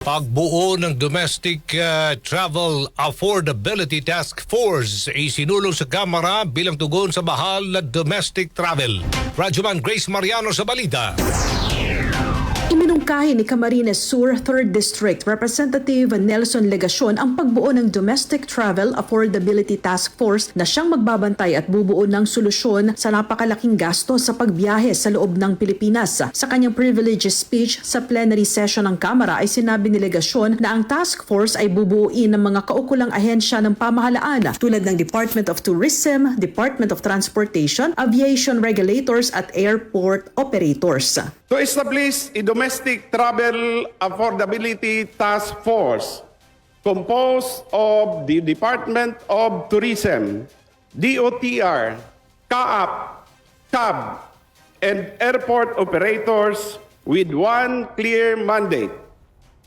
Pagbuo ng Domestic Travel Affordability Task Force ay sinulong sa Kamara bilang tugon sa mahal na domestic travel. Radyoman Grace Mariano sa balita. Iminungkahi ni Camarines Sur 3rd District Representative Nelson Legacion ang pagbuo ng Domestic Travel Affordability Task Force na siyang magbabantay at bubuo ng solusyon sa napakalaking gasto sa pagbiyahe sa loob ng Pilipinas. Sa kanyang privileged speech sa plenary session ng Kamara ay sinabi ni Legacion na ang task force ay bubuuin ng mga kaukulang ahensya ng pamahalaan tulad ng Department of Tourism, Department of Transportation, Aviation Regulators at Airport Operators. To establish a domestic travel affordability task force composed of the Department of Tourism, DOTR, CAAP, CAB, and airport operators with one clear mandate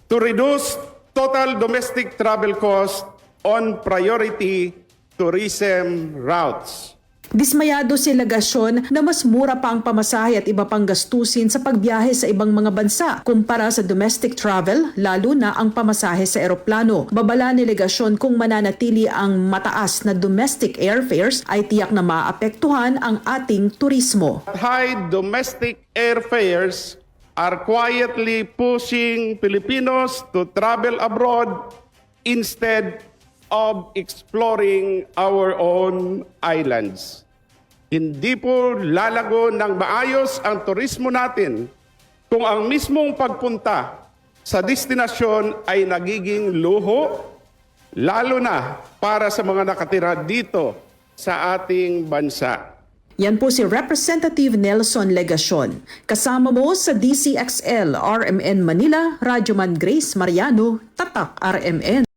to reduce total domestic travel costs on priority tourism routes. Dismayado si Legacion na mas mura pa ang pamasahe at iba pang gastusin sa pagbiyahe sa ibang mga bansa kumpara sa domestic travel, lalo na ang pamasahe sa eroplano. Babala ni Legacion kung mananatili ang mataas na domestic airfares ay tiyak na maapektuhan ang ating turismo. High domestic airfares are quietly pushing Filipinos to travel abroad instead of exploring our own islands. Hindi po lalago ng maayos ang turismo natin kung ang mismong pagpunta sa destinasyon ay nagiging luho, lalo na para sa mga nakatira dito sa ating bansa. Yan po si Representative Nelson Legacion. Kasama mo sa DCXL RMN Manila, Radyoman Grace Mariano, Tatak RMN.